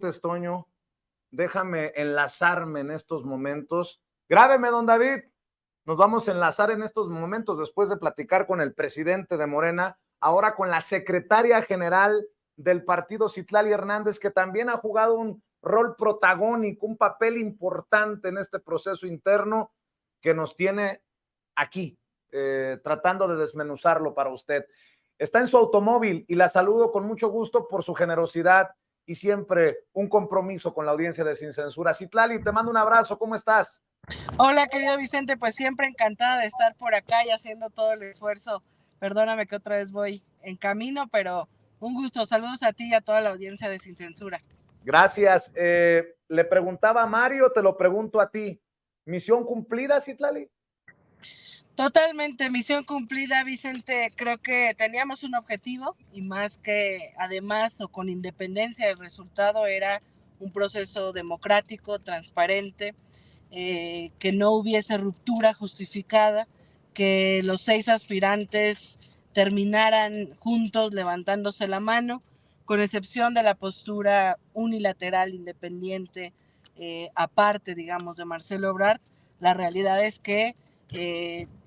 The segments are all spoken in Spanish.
Toño, déjame enlazarme en estos momentos. Grábeme, don David. Nos vamos a enlazar en estos momentos después de platicar con el presidente de Morena, ahora con la secretaria general del partido, Citlali Hernández, que también ha jugado un rol protagónico, un papel importante en este proceso interno que nos tiene aquí, tratando de desmenuzarlo para usted. Está en su automóvil y la saludo con mucho gusto por su generosidad y siempre un compromiso con la audiencia de Sin Censura. Citlali, te mando un abrazo, ¿cómo estás? Hola, querido Vicente, pues siempre encantada de estar por acá y haciendo todo el esfuerzo. Perdóname que otra vez voy en camino, pero un gusto. Saludos a ti y a toda la audiencia de Sin Censura. Gracias. Le preguntaba a Mario, te lo pregunto a ti. ¿Misión cumplida, Citlali? Totalmente, misión cumplida, Vicente. Creo que teníamos un objetivo y más que además o con independencia del resultado era un proceso democrático, transparente, que no hubiese ruptura justificada, que los 6 aspirantes terminaran juntos levantándose la mano, con excepción de la postura unilateral, independiente, aparte, digamos, de Marcelo Ebrard. La realidad es que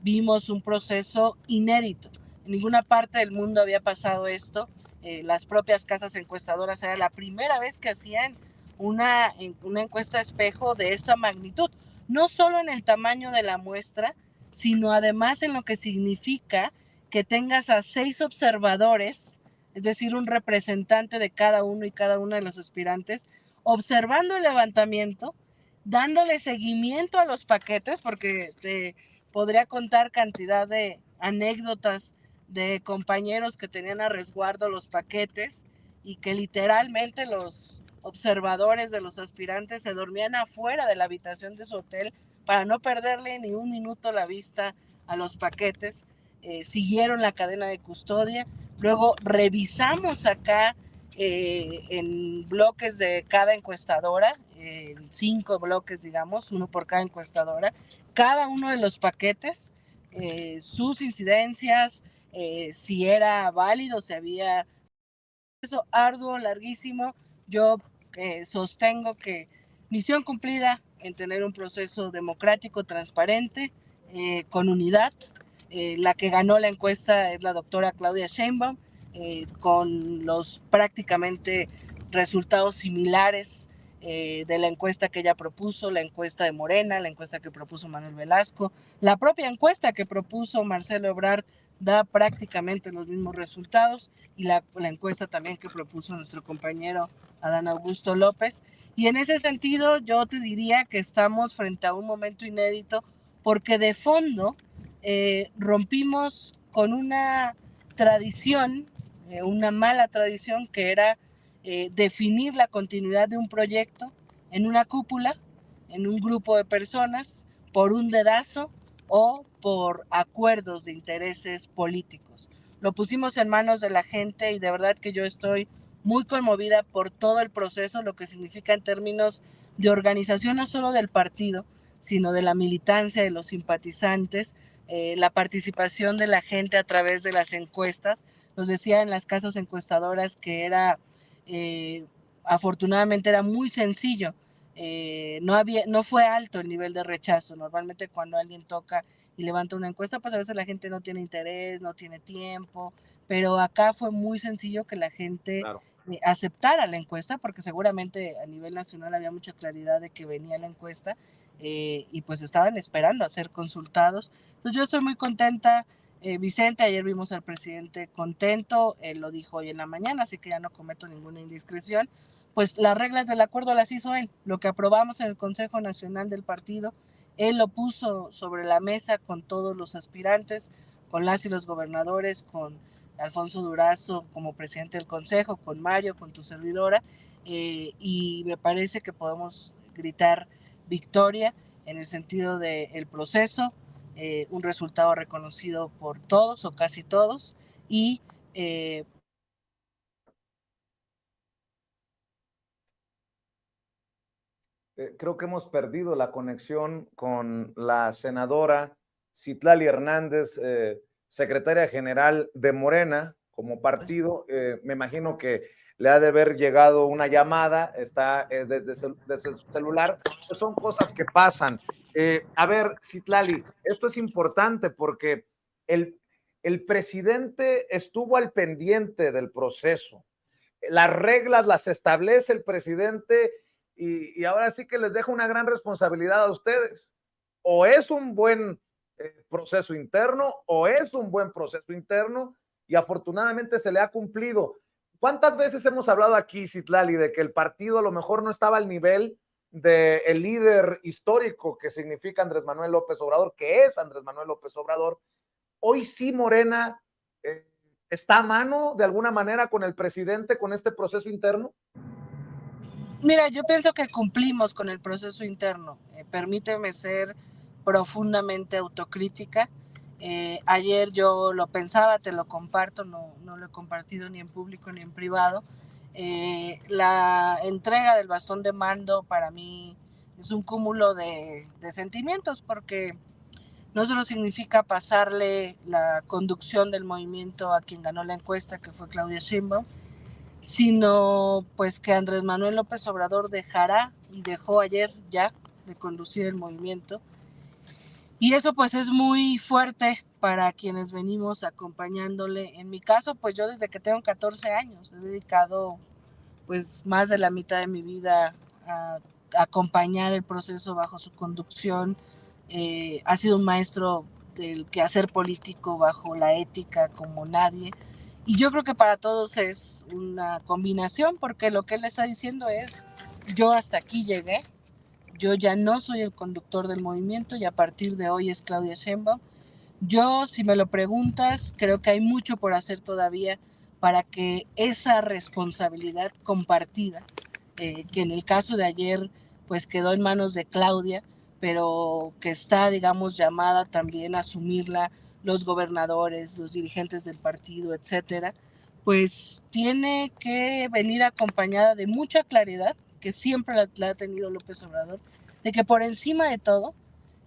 vimos un proceso inédito. En ninguna parte del mundo había pasado esto. Las propias casas encuestadoras era la primera vez que hacían una encuesta espejo de esta magnitud, no solo en el tamaño de la muestra, sino además en lo que significa que tengas a 6 observadores, es decir, un representante de cada uno y cada una de los aspirantes, observando el levantamiento, dándole seguimiento a los paquetes, porque te podría contar cantidad de anécdotas de compañeros que tenían a resguardo los paquetes y que literalmente los observadores de los aspirantes se dormían afuera de la habitación de su hotel para no perderle ni un minuto la vista a los paquetes. Siguieron la cadena de custodia. Luego revisamos acá en bloques de cada encuestadora, 5 bloques, digamos, uno por cada encuestadora, cada uno de los paquetes, sus incidencias, si era válido, si había eso arduo, larguísimo. Yo sostengo que misión cumplida en tener un proceso democrático, transparente, con unidad. La que ganó la encuesta es la doctora Claudia Sheinbaum, con los prácticamente resultados similares de la encuesta que ella propuso, la encuesta de Morena, la encuesta que propuso Manuel Velasco, la propia encuesta que propuso Marcelo Ebrard da prácticamente los mismos resultados, y la encuesta también que propuso nuestro compañero Adán Augusto López. Y en ese sentido yo te diría que estamos frente a un momento inédito porque de fondo rompimos con una tradición, una mala tradición que era definir la continuidad de un proyecto en una cúpula, en un grupo de personas, por un dedazo o por acuerdos de intereses políticos. Lo pusimos en manos de la gente y de verdad que yo estoy muy conmovida por todo el proceso, lo que significa en términos de organización no solo del partido, sino de la militancia, de los simpatizantes, la participación de la gente a través de las encuestas. Nos decía en las casas encuestadoras que era, afortunadamente era muy sencillo. No fue alto el nivel de rechazo. Normalmente cuando alguien toca y levanta una encuesta, pues a veces la gente no tiene interés, no tiene tiempo, pero acá fue muy sencillo que la gente aceptara la encuesta, porque seguramente a nivel nacional había mucha claridad de que venía la encuesta, y pues estaban esperando a ser consultados. Entonces yo estoy muy contenta, Vicente. Ayer vimos al presidente contento, él lo dijo hoy en la mañana, así que ya no cometo ninguna indiscreción. Pues las reglas del acuerdo las hizo él, lo que aprobamos en el Consejo Nacional del Partido, él lo puso sobre la mesa con todos los aspirantes, con las y los gobernadores, con Alfonso Durazo como presidente del Consejo, con Mario, con tu servidora, y me parece que podemos gritar victoria en el sentido del proceso, un resultado reconocido por todos o casi todos, y creo que hemos perdido la conexión con la senadora Citlali Hernández, secretaria general de Morena. como partido. Me imagino que le ha de haber llegado una llamada, está desde su celular. Pues son cosas que pasan. A ver, Citlali, esto es importante porque el presidente estuvo al pendiente del proceso. Las reglas las establece el presidente y ahora sí que les dejo una gran responsabilidad a ustedes. O es un buen proceso interno o es un buen proceso interno y afortunadamente se le ha cumplido. ¿Cuántas veces hemos hablado aquí, Citlali, de que el partido a lo mejor no estaba al nivel del líder histórico que significa Andrés Manuel López Obrador, que es Andrés Manuel López Obrador? Hoy sí Morena está a mano de alguna manera con el presidente, con este proceso interno. Mira, yo pienso que cumplimos con el proceso interno. Permíteme ser profundamente autocrítica. Ayer yo lo pensaba, te lo comparto, no lo he compartido ni en público ni en privado. La entrega del bastón de mando para mí es un cúmulo de sentimientos, porque no solo significa pasarle la conducción del movimiento a quien ganó la encuesta, que fue Claudia Sheinbaum, sino pues que Andrés Manuel López Obrador dejará y dejó ayer ya de conducir el movimiento. Y eso pues es muy fuerte para quienes venimos acompañándole. En mi caso, pues yo desde que tengo 14 años he dedicado pues más de la mitad de mi vida a acompañar el proceso bajo su conducción. Ha sido un maestro del quehacer político bajo la ética como nadie. Y yo creo que para todos es una combinación, porque lo que él está diciendo es, yo hasta aquí llegué, yo ya no soy el conductor del movimiento y a partir de hoy es Claudia Sheinbaum. Yo, si me lo preguntas, creo que hay mucho por hacer todavía para que esa responsabilidad compartida, que en el caso de ayer pues quedó en manos de Claudia, pero que está, digamos, llamada también a asumirla los gobernadores, los dirigentes del partido, etcétera, pues tiene que venir acompañada de mucha claridad, que siempre la ha tenido López Obrador, de que por encima de todo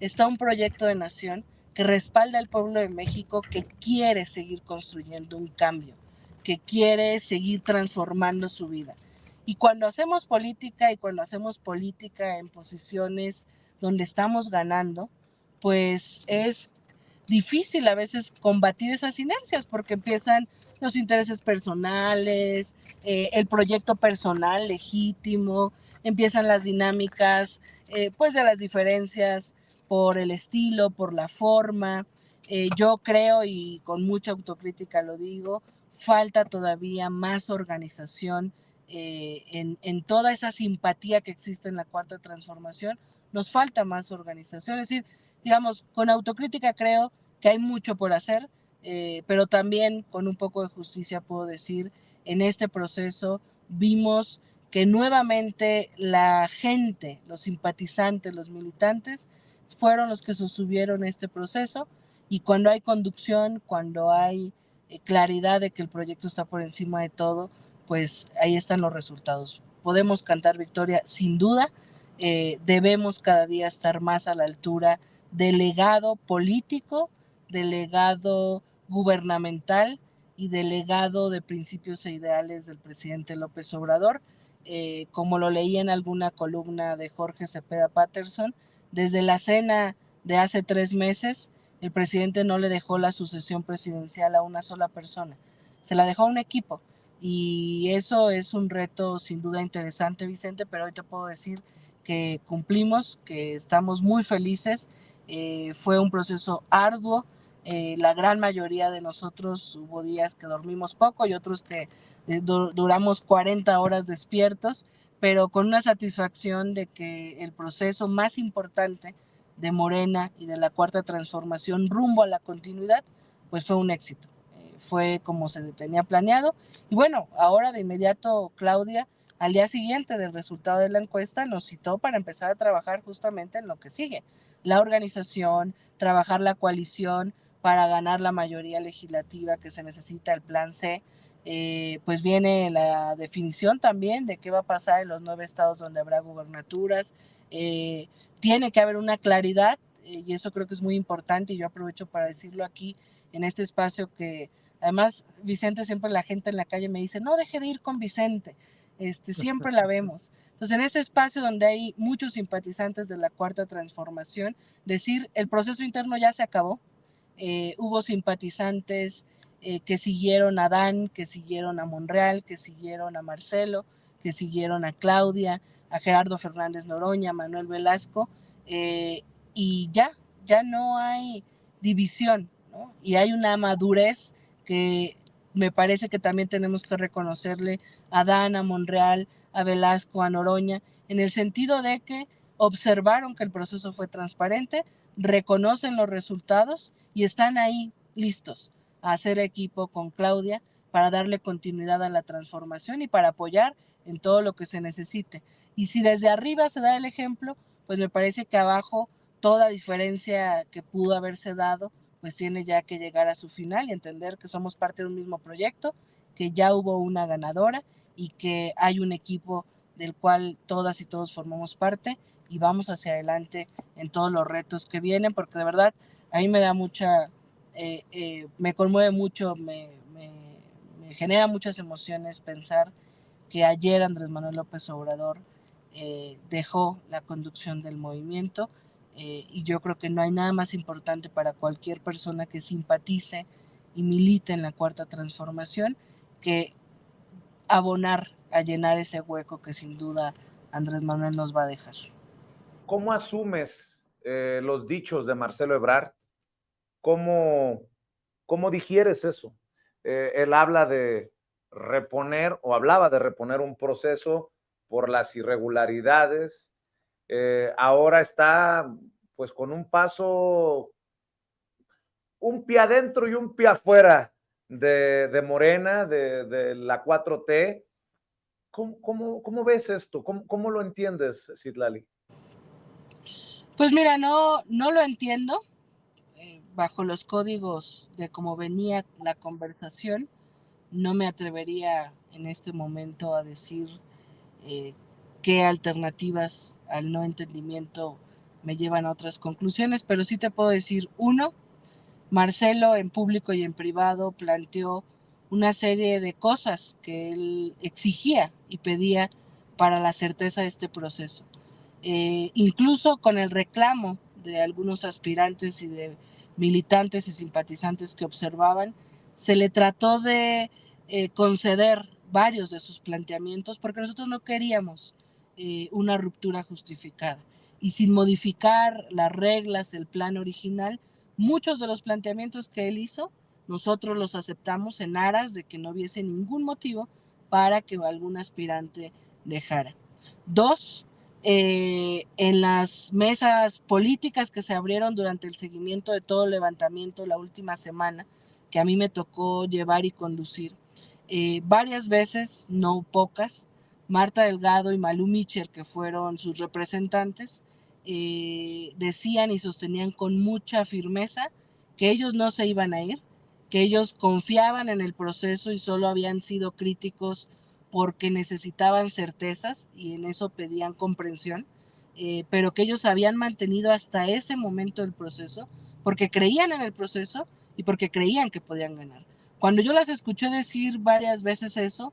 está un proyecto de nación que respalda al pueblo de México, que quiere seguir construyendo un cambio, que quiere seguir transformando su vida. Y cuando hacemos política en posiciones donde estamos ganando, pues es difícil a veces combatir esas inercias, porque empiezan los intereses personales, el proyecto personal legítimo, empiezan las dinámicas pues de las diferencias por el estilo, por la forma. Yo creo, y con mucha autocrítica lo digo, falta todavía más organización en toda esa simpatía que existe en la Cuarta Transformación. Nos falta más organización, es decir, digamos, con autocrítica creo que hay mucho por hacer, pero también con un poco de justicia puedo decir, en este proceso vimos que nuevamente la gente, los simpatizantes, los militantes, fueron los que sostuvieron este proceso, y cuando hay conducción, cuando hay claridad de que el proyecto está por encima de todo, pues ahí están los resultados. Podemos cantar victoria sin duda, debemos cada día estar más a la altura del legado político, del legado gubernamental y del legado de principios e ideales del presidente López Obrador. Como lo leí en alguna columna de Jorge Cepeda Patterson, desde la cena de hace 3 meses, el presidente no le dejó la sucesión presidencial a una sola persona, se la dejó a un equipo. Y eso es un reto sin duda interesante, Vicente, pero hoy te puedo decir que cumplimos, que estamos muy felices. Fue un proceso arduo. La gran mayoría de nosotros hubo días que dormimos poco y otros que duramos 40 horas despiertos, pero con una satisfacción de que el proceso más importante de Morena y de la Cuarta Transformación rumbo a la continuidad, pues fue un éxito. Fue como se tenía planeado. Y bueno, ahora de inmediato Claudia, al día siguiente del resultado de la encuesta, nos citó para empezar a trabajar justamente en lo que sigue: la organización, trabajar la coalición para ganar la mayoría legislativa que se necesita, el plan C. Pues viene la definición también de qué va a pasar en los 9 estados donde habrá gubernaturas. Tiene que haber una claridad, y eso creo que es muy importante, y yo aprovecho para decirlo aquí en este espacio, que Además, Vicente, siempre la gente en la calle me dice, no deje de ir con Vicente, siempre la vemos. Entonces, en este espacio donde hay muchos simpatizantes de la Cuarta Transformación, decir, el proceso interno ya se acabó, hubo simpatizantes que siguieron a Dan, que siguieron a Monreal, que siguieron a Marcelo, que siguieron a Claudia, a Gerardo Fernández Noroña, a Manuel Velasco, y ya no hay división, ¿no? Y hay una madurez que me parece que también tenemos que reconocerle a Dan, a Monreal, a Velasco, a Noroña, en el sentido de que observaron que el proceso fue transparente, reconocen los resultados y están ahí listos a hacer equipo con Claudia para darle continuidad a la transformación y para apoyar en todo lo que se necesite. Y si desde arriba se da el ejemplo, pues me parece que abajo toda diferencia que pudo haberse dado, pues tiene ya que llegar a su final y entender que somos parte de un mismo proyecto, que ya hubo una ganadora y que hay un equipo del cual todas y todos formamos parte y vamos hacia adelante en todos los retos que vienen, porque de verdad a mí me da mucha, me conmueve mucho, me genera muchas emociones pensar que ayer Andrés Manuel López Obrador dejó la conducción del movimiento, y yo creo que no hay nada más importante para cualquier persona que simpatice y milite en la Cuarta Transformación que abonar a llenar ese hueco que sin duda Andrés Manuel nos va a dejar. ¿Cómo asumes los dichos de Marcelo Ebrard? ¿Cómo digieres eso? Él habla de reponer o hablaba de reponer un proceso por las irregularidades. Ahora está pues con un paso, un pie adentro y un pie afuera de Morena, de la 4T. ¿Cómo ves esto? ¿Cómo lo entiendes, Citlali? Pues mira, no lo entiendo bajo los códigos de cómo venía la conversación. No me atrevería en este momento a decir qué alternativas al no entendimiento me llevan a otras conclusiones, pero sí te puedo decir, uno, Marcelo en público y en privado planteó una serie de cosas que él exigía y pedía para la certeza de este proceso. Incluso con el reclamo de algunos aspirantes y de militantes y simpatizantes que observaban, se le trató de conceder varios de sus planteamientos porque nosotros no queríamos una ruptura justificada. Y sin modificar las reglas, el plan original, muchos de los planteamientos que él hizo, nosotros los aceptamos en aras de que no hubiese ningún motivo para que algún aspirante dejara. Dos, en las mesas políticas que se abrieron durante el seguimiento de todo el levantamiento la última semana, que a mí me tocó llevar y conducir, varias veces, no pocas, Marta Delgado y Malú Mitchell, que fueron sus representantes, decían y sostenían con mucha firmeza que ellos no se iban a ir, que ellos confiaban en el proceso y solo habían sido críticos porque necesitaban certezas y en eso pedían comprensión, pero que ellos habían mantenido hasta ese momento el proceso porque creían en el proceso y porque creían que podían ganar. Cuando yo las escuché decir varias veces eso,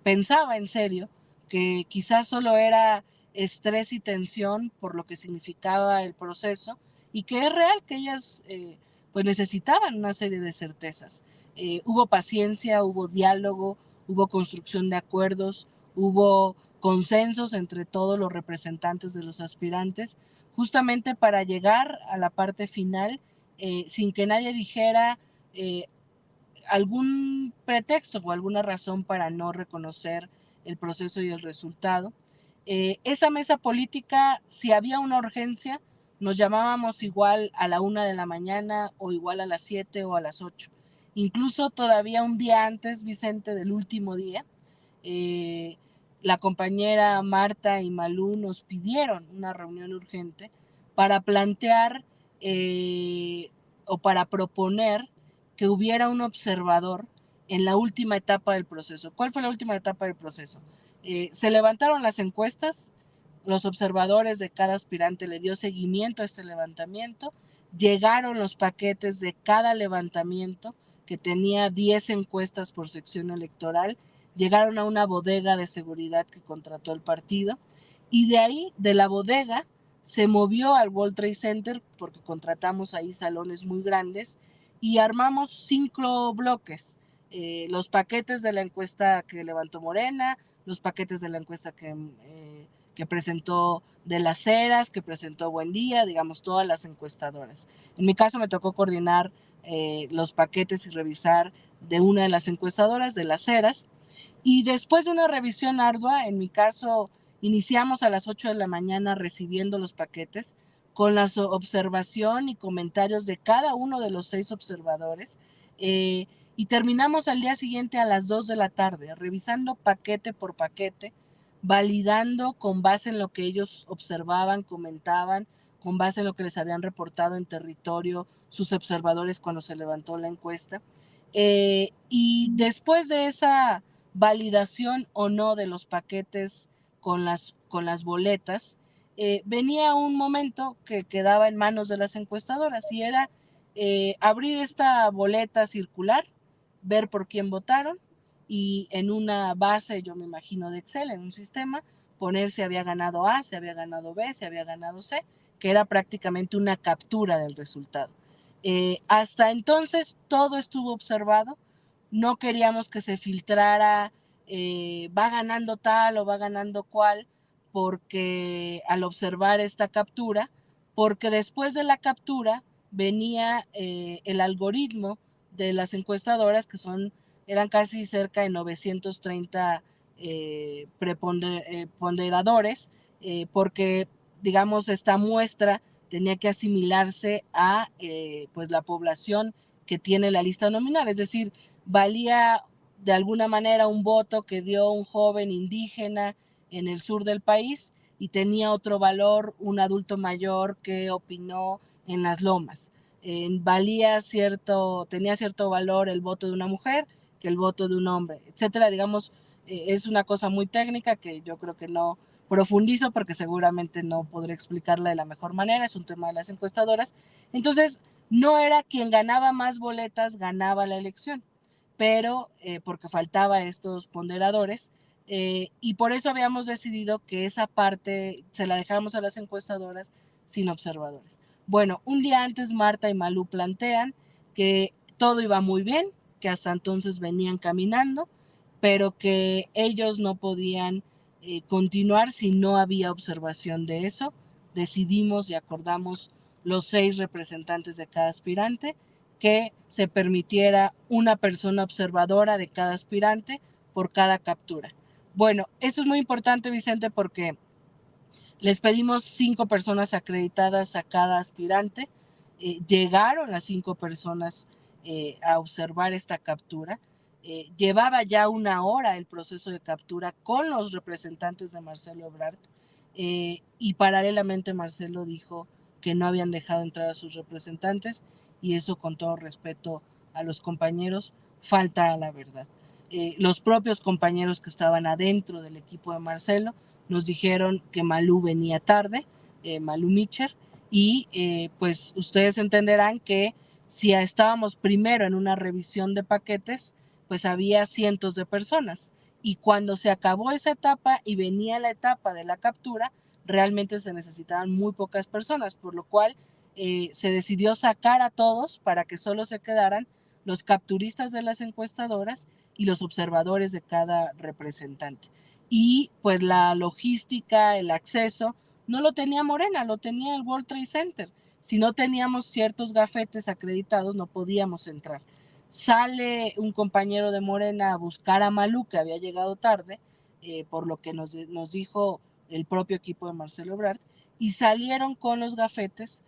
pensaba en serio que quizás solo era estrés y tensión por lo que significaba el proceso y que es real que ellas pues necesitaban una serie de certezas. Hubo paciencia, hubo diálogo, hubo construcción de acuerdos, hubo consensos entre todos los representantes de los aspirantes, justamente para llegar a la parte final sin que nadie dijera algún pretexto o alguna razón para no reconocer el proceso y el resultado. Esa mesa política, si había una urgencia, nos llamábamos igual a la 1 de la mañana o igual a las 7 o a las 8. Incluso todavía un día antes, Vicente, del último día, la compañera Marta y Malú nos pidieron una reunión urgente para plantear o para proponer que hubiera un observador en la última etapa del proceso. ¿Cuál fue la última etapa del proceso? Se levantaron las encuestas, los observadores de cada aspirante le dio seguimiento a este levantamiento, llegaron los paquetes de cada levantamiento que tenía 10 encuestas por sección electoral, llegaron a una bodega de seguridad que contrató el partido, y de ahí, de la bodega, se movió al World Trade Center, porque contratamos ahí salones muy grandes, y armamos 5 bloques. Los paquetes de la encuesta que levantó Morena, los paquetes de la encuesta que presentó de las Heras, que presentó Buen Día, digamos, todas las encuestadoras. En mi caso me tocó coordinar los paquetes y revisar de una de las encuestadoras, de las Heras, y después de una revisión ardua, en mi caso, iniciamos a las 8 de la mañana recibiendo los paquetes con la observación y comentarios de cada uno de los 6 observadores, y terminamos al día siguiente a las 2 de la tarde, revisando paquete por paquete, validando con base en lo que ellos observaban, comentaban, con base en lo que les habían reportado en territorio sus observadores cuando se levantó la encuesta. Y después de esa validación o no de los paquetes con las boletas, venía un momento que quedaba en manos de las encuestadoras, y era abrir esta boleta circular, ver por quién votaron, y en una base, yo me imagino, de Excel, en un sistema, poner si había ganado A, si había ganado B, si había ganado C, que era prácticamente una captura del resultado. Hasta entonces todo estuvo observado, no queríamos que se filtrara va ganando tal o va ganando cual, porque al observar esta captura, porque después de la captura venía el algoritmo de las encuestadoras, que eran casi cerca de 930 ponderadores, porque, digamos, esta muestra tenía que asimilarse a pues la población que tiene la lista nominal, es decir, valía de alguna manera un voto que dio un joven indígena en el sur del país, y tenía otro valor un adulto mayor que opinó en las lomas. Tenía cierto valor el voto de una mujer que el voto de un hombre, etcétera. Digamos, es una cosa muy técnica que yo creo que no profundizo porque seguramente no podré explicarla de la mejor manera, es un tema de las encuestadoras. Entonces, no era quien ganaba más boletas ganaba la elección, pero porque faltaba estos ponderadores, y por eso habíamos decidido que esa parte se la dejáramos a las encuestadoras sin observadores. Bueno, un día antes Marta y Malú plantean que todo iba muy bien, que hasta entonces venían caminando, pero que ellos no podían continuar si no había observación de eso. Decidimos y acordamos los 6 representantes de cada aspirante que se permitiera una persona observadora de cada aspirante por cada captura. Bueno, eso es muy importante, Vicente, porque les pedimos 5 personas acreditadas a cada aspirante. Llegaron las 5 personas a observar esta captura. Llevaba ya 1 hora el proceso de captura con los representantes de Marcelo Ebrard, y paralelamente Marcelo dijo que no habían dejado entrar a sus representantes, y eso, con todo respeto a los compañeros, falta a la verdad. Los propios compañeros que estaban adentro del equipo de Marcelo nos dijeron que Malú venía tarde, Malú Mitcher, y pues ustedes entenderán que si estábamos primero en una revisión de paquetes, pues había cientos de personas, y cuando se acabó esa etapa y venía la etapa de la captura, realmente se necesitaban muy pocas personas, por lo cual se decidió sacar a todos para que solo se quedaran los capturistas de las encuestadoras y los observadores de cada representante. Y pues la logística, el acceso, no lo tenía Morena, lo tenía el World Trade Center. Si no teníamos ciertos gafetes acreditados, no podíamos entrar. Sale un compañero de Morena a buscar a Malú, que había llegado tarde, por lo que nos dijo el propio equipo de Marcelo Ebrard, y salieron con los gafetes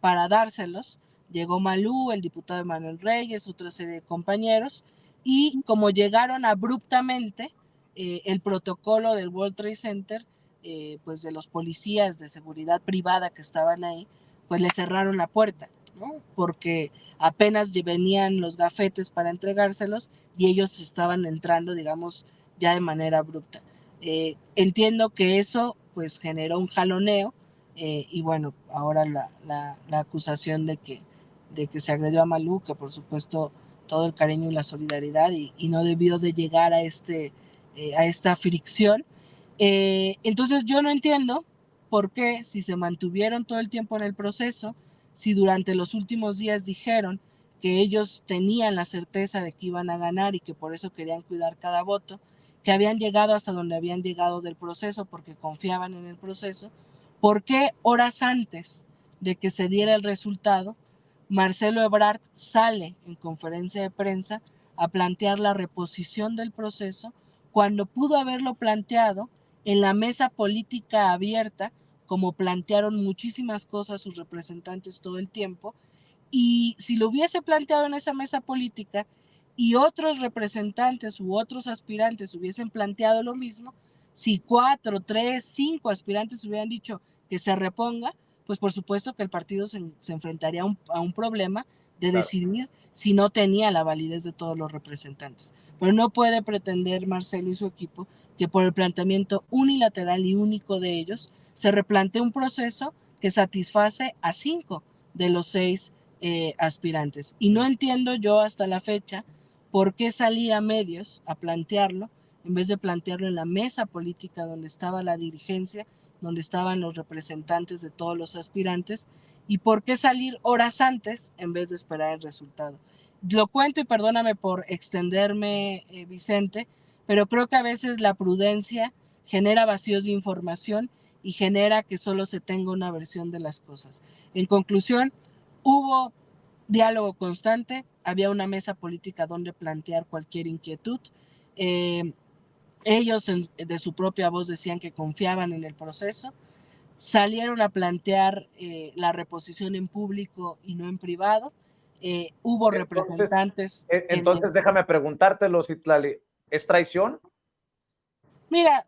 para dárselos. Llegó Malú, el diputado Manuel Reyes, otra serie de compañeros, y como llegaron abruptamente, el protocolo del World Trade Center, pues de los policías de seguridad privada que estaban ahí, pues le cerraron la puerta, ¿no? Porque apenas venían los gafetes para entregárselos y ellos estaban entrando, digamos, ya de manera abrupta. Entiendo que eso pues generó un jaloneo, y bueno, ahora la acusación de que se agredió a Malú, que por supuesto todo el cariño y la solidaridad y no debió de llegar a esta fricción. Entonces yo no entiendo por qué, si se mantuvieron todo el tiempo en el proceso, si durante los últimos días dijeron que ellos tenían la certeza de que iban a ganar y que por eso querían cuidar cada voto, que habían llegado hasta donde habían llegado del proceso porque confiaban en el proceso, ¿por qué horas antes de que se diera el resultado, Marcelo Ebrard sale en conferencia de prensa a plantear la reposición del proceso cuando pudo haberlo planteado en la mesa política abierta, como plantearon muchísimas cosas sus representantes todo el tiempo? Y si lo hubiese planteado en esa mesa política y otros representantes u otros aspirantes hubiesen planteado lo mismo, si 4, 3, 5 aspirantes hubieran dicho que se reponga, pues por supuesto que el partido se enfrentaría a un problema de decidir si no tenía la validez de todos los representantes. Pero no puede pretender Marcelo y su equipo que por el planteamiento unilateral y único de ellos se replantee un proceso que satisface a 5 de los 6 aspirantes. Y no entiendo yo hasta la fecha por qué salía a medios a plantearlo en vez de plantearlo en la mesa política donde estaba la dirigencia, donde estaban los representantes de todos los aspirantes, y por qué salir horas antes en vez de esperar el resultado. Lo cuento y perdóname por extenderme, Vicente, pero creo que a veces la prudencia genera vacíos de información y genera que solo se tenga una versión de las cosas. En conclusión, hubo diálogo constante, había una mesa política donde plantear cualquier inquietud. Ellos de su propia voz decían que confiaban en el proceso, salieron a plantear la reposición en público y no en privado. Hubo representantes. Entonces déjame preguntártelo, Citlali, ¿es traición? Mira,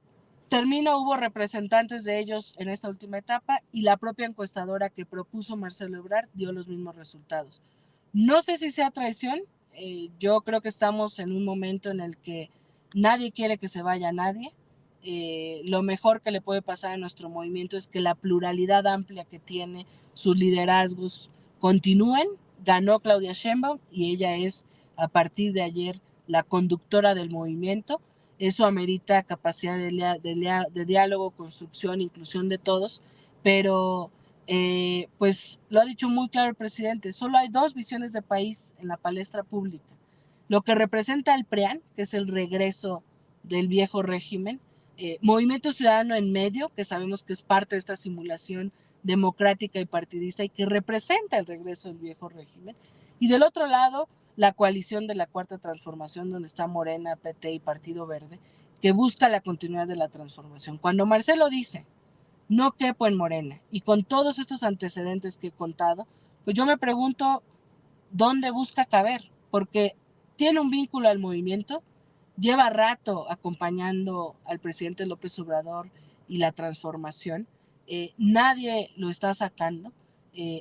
hubo representantes de ellos en esta última etapa y la propia encuestadora que propuso Marcelo Ebrard dio los mismos resultados. No sé si sea traición, yo creo que estamos en un momento en el que nadie quiere que se vaya nadie. Lo mejor que le puede pasar a nuestro movimiento es que la pluralidad amplia que tiene, sus liderazgos continúen. Ganó Claudia Sheinbaum y ella es a partir de ayer la conductora del movimiento. Eso amerita capacidad de diálogo, construcción, inclusión de todos, pero pues lo ha dicho muy claro el presidente, solo hay 2 visiones de país en la palestra pública. Lo que representa el PRIAN, que es el regreso del viejo régimen, Movimiento Ciudadano en medio, que sabemos que es parte de esta simulación democrática y partidista y que representa el regreso del viejo régimen, y del otro lado, la coalición de la Cuarta Transformación, donde está Morena, PT y Partido Verde, que busca la continuidad de la transformación. Cuando Marcelo dice, no quepo en Morena, y con todos estos antecedentes que he contado, pues yo me pregunto dónde busca caber, porque tiene un vínculo al movimiento, lleva rato acompañando al presidente López Obrador y la transformación, nadie lo está sacando,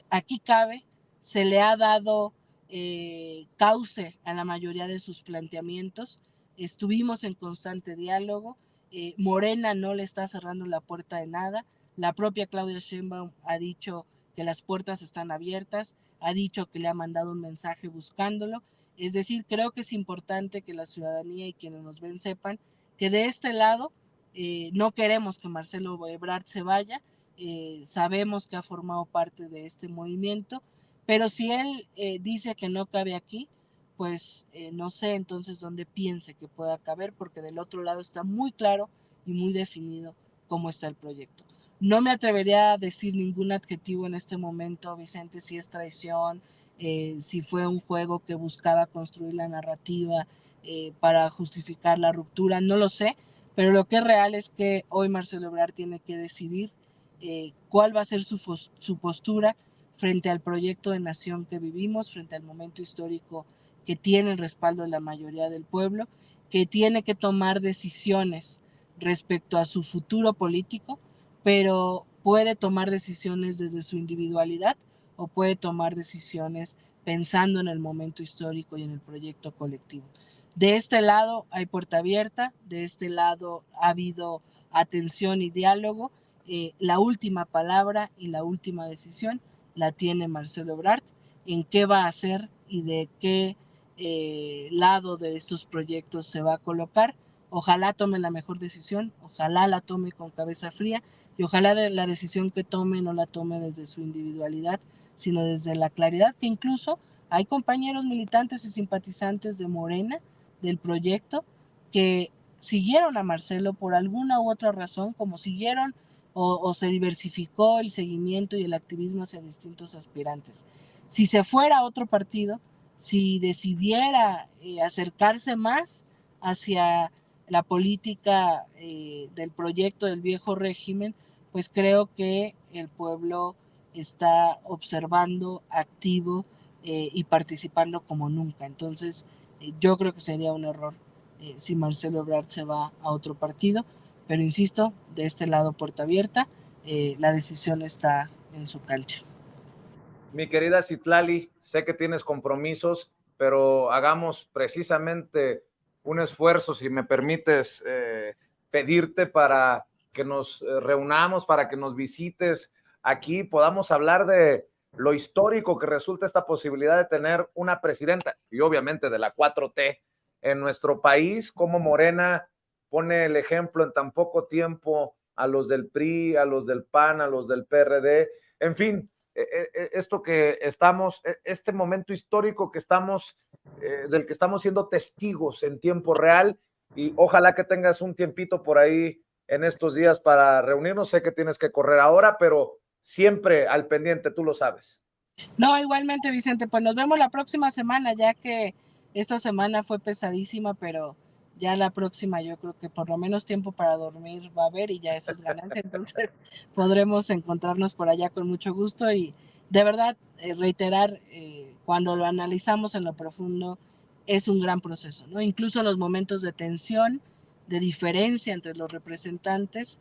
aquí cabe, se le ha dado cauce a la mayoría de sus planteamientos, estuvimos en constante diálogo, Morena no le está cerrando la puerta de nada, la propia Claudia Sheinbaum ha dicho que las puertas están abiertas, ha dicho que le ha mandado un mensaje buscándolo. Es decir, creo que es importante que la ciudadanía y quienes nos ven sepan que de este lado no queremos que Marcelo Ebrard se vaya, sabemos que ha formado parte de este movimiento, pero si él dice que no cabe aquí, pues no sé entonces dónde piense que pueda caber, porque del otro lado está muy claro y muy definido cómo está el proyecto. No me atrevería a decir ningún adjetivo en este momento, Vicente, si es traición, si fue un juego que buscaba construir la narrativa para justificar la ruptura, no lo sé, pero lo que es real es que hoy Marcelo Ebrard tiene que decidir cuál va a ser su postura frente al proyecto de nación que vivimos, frente al momento histórico que tiene el respaldo de la mayoría del pueblo, que tiene que tomar decisiones respecto a su futuro político, pero puede tomar decisiones desde su individualidad o puede tomar decisiones pensando en el momento histórico y en el proyecto colectivo. De este lado hay puerta abierta, de este lado ha habido atención y diálogo. La última palabra y la última decisión la tiene Marcelo Ebrard en qué va a hacer y de qué lado de estos proyectos se va a colocar. Ojalá tome la mejor decisión, ojalá la tome con cabeza fría y ojalá la decisión que tome no la tome desde su individualidad, sino desde la claridad, que incluso hay compañeros militantes y simpatizantes de Morena, del proyecto, que siguieron a Marcelo por alguna u otra razón, como siguieron o se diversificó el seguimiento y el activismo hacia distintos aspirantes. Si se fuera a otro partido, si decidiera acercarse más hacia la política del proyecto del viejo régimen, pues creo que el pueblo está observando, activo y participando como nunca. Entonces, yo creo que sería un error si Marcelo Ebrard se va a otro partido, pero insisto, de este lado puerta abierta, la decisión está en su cancha. Mi querida Citlali, sé que tienes compromisos, pero hagamos precisamente un esfuerzo, si me permites pedirte para que nos reunamos, para que nos visites aquí, podamos hablar de lo histórico que resulta esta posibilidad de tener una presidenta y obviamente de la 4T en nuestro país, como Morena pone el ejemplo en tan poco tiempo a los del PRI, a los del PAN, a los del PRD, en fin, esto que estamos, este momento histórico que estamos, del que estamos siendo testigos en tiempo real, y ojalá que tengas un tiempito por ahí en estos días para reunirnos. Sé que tienes que correr ahora, pero siempre al pendiente, tú lo sabes. No, igualmente, Vicente, pues nos vemos la próxima semana, ya que esta semana fue pesadísima, pero ya la próxima yo creo que por lo menos tiempo para dormir va a haber y ya eso es ganancia, entonces podremos encontrarnos por allá con mucho gusto y de verdad reiterar, cuando lo analizamos en lo profundo, es un gran proceso, ¿no? Incluso en los momentos de tensión, de diferencia entre los representantes,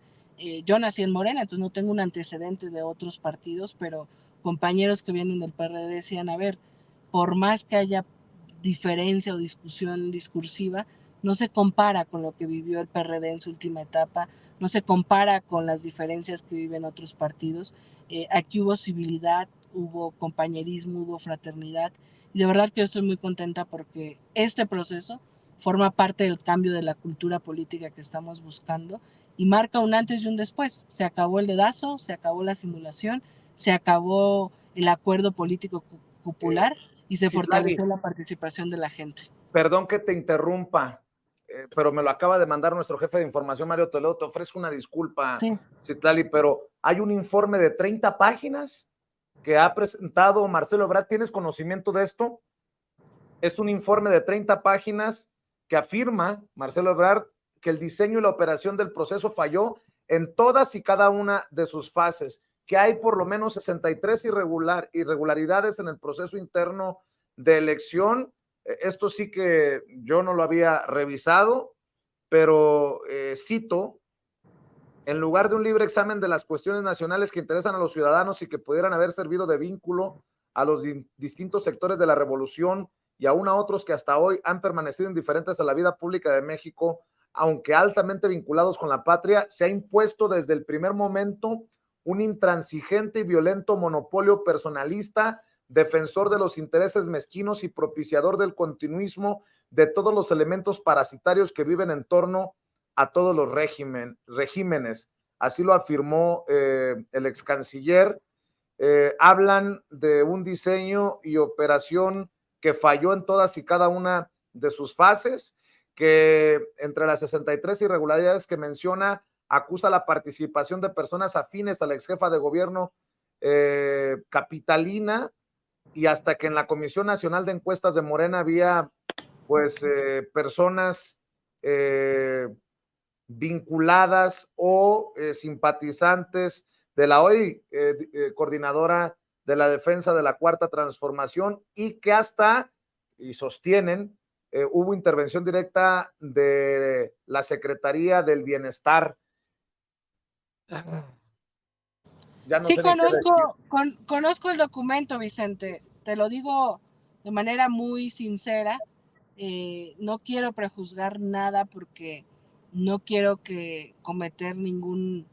yo nací en Morena, entonces no tengo un antecedente de otros partidos, pero compañeros que vienen del PRD decían, a ver, por más que haya diferencia o discusión discursiva, no se compara con lo que vivió el PRD en su última etapa, no se compara con las diferencias que viven otros partidos. Aquí hubo civilidad, hubo compañerismo, hubo fraternidad, y de verdad que yo estoy muy contenta porque este proceso forma parte del cambio de la cultura política que estamos buscando y marca un antes y un después. Se acabó el dedazo, se acabó la simulación, se acabó el acuerdo político popular y se Citlali, fortaleció la participación de la gente. perdón que te interrumpa, pero me lo acaba de mandar nuestro jefe de información, Mario Toledo. Te ofrezco una disculpa, Sí. Citlali, pero hay un informe de 30 páginas que ha presentado Marcelo Ebrard. ¿Tienes conocimiento de esto? Es un informe de 30 páginas que afirma Marcelo Ebrard que el diseño y la operación del proceso falló en todas y cada una de sus fases, que hay por lo menos 63 irregularidades en el proceso interno de elección. Esto sí que yo no lo había revisado, pero cito, en lugar de un libre examen de las cuestiones nacionales que interesan a los ciudadanos y que pudieran haber servido de vínculo a los distintos sectores de la revolución y aún a otros que hasta hoy han permanecido indiferentes a la vida pública de México, aunque altamente vinculados con la patria, se ha impuesto desde el primer momento un intransigente y violento monopolio personalista, defensor de los intereses mezquinos y propiciador del continuismo de todos los elementos parasitarios que viven en torno a todos los regímenes. Así lo afirmó el ex canciller. Hablan de un diseño y operación que falló en todas y cada una de sus fases, que entre las 63 irregularidades que menciona, acusa la participación de personas afines a la ex jefa de gobierno capitalina, y hasta que en la Comisión Nacional de Encuestas de Morena había pues personas vinculadas o simpatizantes de la hoy coordinadora de la defensa de la Cuarta Transformación, y que hasta, y sostienen, hubo intervención directa de la Secretaría del Bienestar. Ya no Sí, sé ni qué decir. conozco el documento, Vicente. Te lo digo de manera muy sincera. No quiero prejuzgar nada porque no quiero que cometer ningún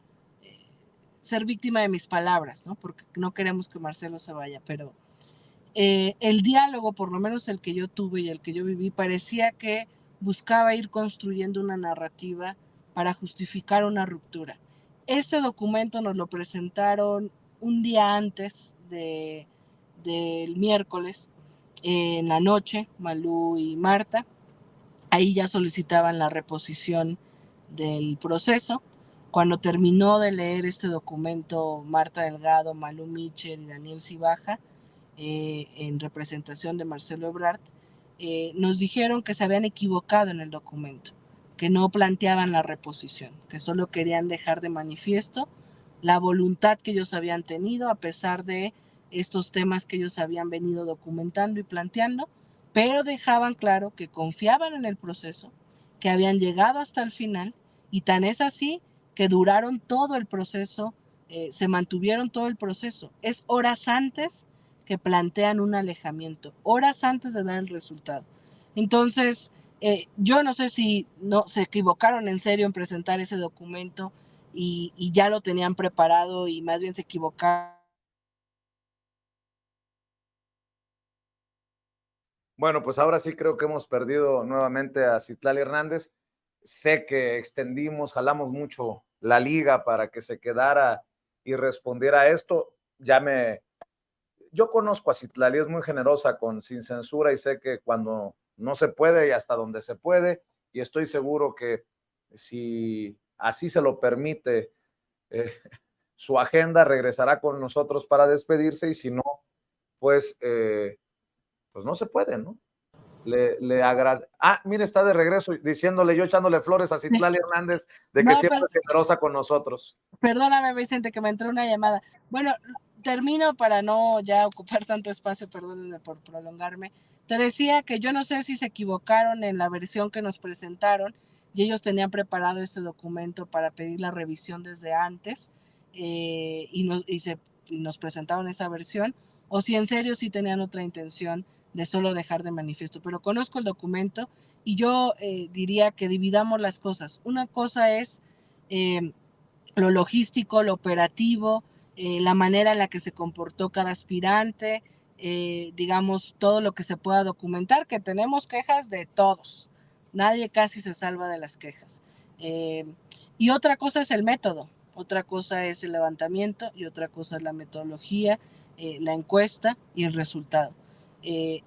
ser víctima de mis palabras, ¿no? Porque no queremos que Marcelo se vaya, pero el diálogo, por lo menos el que yo tuve y el que yo viví, parecía que buscaba ir construyendo una narrativa para justificar una ruptura. Este documento nos lo presentaron un día antes del miércoles, en la noche, Malú y Marta. Ahí ya solicitaban la reposición del proceso. Cuando terminó de leer este documento Marta Delgado, Malú Michel y Daniel Cibaja, en representación de Marcelo Ebrard, nos dijeron que se habían equivocado en el documento, que no planteaban la reposición, que solo querían dejar de manifiesto la voluntad que ellos habían tenido a pesar de estos temas que ellos habían venido documentando y planteando, pero dejaban claro que confiaban en el proceso, que habían llegado hasta el final, y tan es así que duraron todo el proceso, se mantuvieron todo el proceso. Es horas antes que plantean un alejamiento, horas antes de dar el resultado. Entonces, yo no sé si no se equivocaron en serio en presentar ese documento y ya lo tenían preparado y más bien se equivocaron. Bueno, pues ahora sí creo que hemos perdido nuevamente a Citlali Hernández. Sé que extendimos, jalamos mucho la liga para que se quedara y respondiera a esto. Yo conozco a Citlali, es muy generosa sin censura, y sé que cuando no se puede y hasta donde se puede, y estoy seguro que si así se lo permite su agenda, regresará con nosotros para despedirse, y si no, pues no se puede, ¿no? Mire, está de regreso diciéndole, yo echándole flores a Citlali Hernández de que No, siempre es generosa con nosotros. Perdóname, Vicente, que me entró una llamada. Bueno, termino para no ya ocupar tanto espacio, perdónenme por prolongarme. Te decía que yo no sé si se equivocaron en la versión que nos presentaron y ellos tenían preparado este documento para pedir la revisión desde antes, y nos presentaron esa versión, o si en serio sí tenían otra intención de solo dejar de manifiesto. Pero conozco el documento y yo diría que dividamos las cosas. Una cosa es lo logístico, lo operativo, la manera en la que se comportó cada aspirante, digamos, todo lo que se pueda documentar, que tenemos quejas de todos. Nadie casi se salva de las quejas. Y otra cosa es el método, otra cosa es el levantamiento y otra cosa es la metodología, la encuesta y el resultado.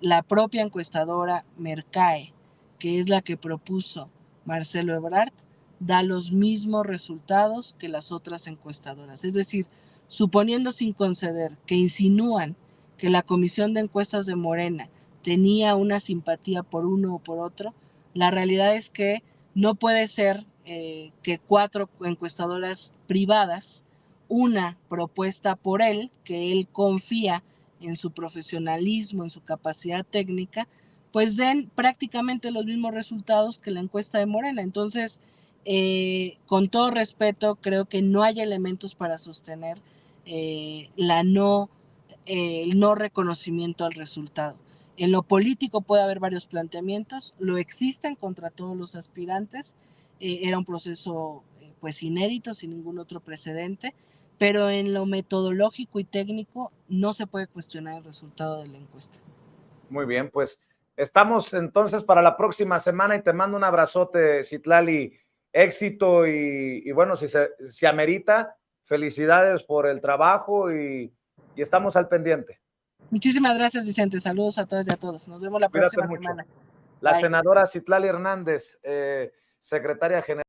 La propia encuestadora Mercae, que es la que propuso Marcelo Ebrard, da los mismos resultados que las otras encuestadoras. Es decir, suponiendo sin conceder que insinúan que la Comisión de Encuestas de Morena tenía una simpatía por uno o por otro, la realidad es que no puede ser que 4 encuestadoras privadas, una propuesta por él, que él confía en su profesionalismo, en su capacidad técnica, pues den prácticamente los mismos resultados que la encuesta de Morena. Entonces, con todo respeto, creo que no hay elementos para sostener el no reconocimiento al resultado. En lo político puede haber varios planteamientos, lo existen contra todos los aspirantes, era un proceso pues inédito, sin ningún otro precedente, pero en lo metodológico y técnico no se puede cuestionar el resultado de la encuesta. Muy bien, pues estamos entonces para la próxima semana y te mando un abrazote, Citlali, éxito y bueno, si amerita, felicidades por el trabajo y estamos al pendiente. Muchísimas gracias, Vicente. Saludos a todas y a todos. Nos vemos la Cuídate próxima mucho. semana. La Bye. senadora Citlali Hernández, secretaria general.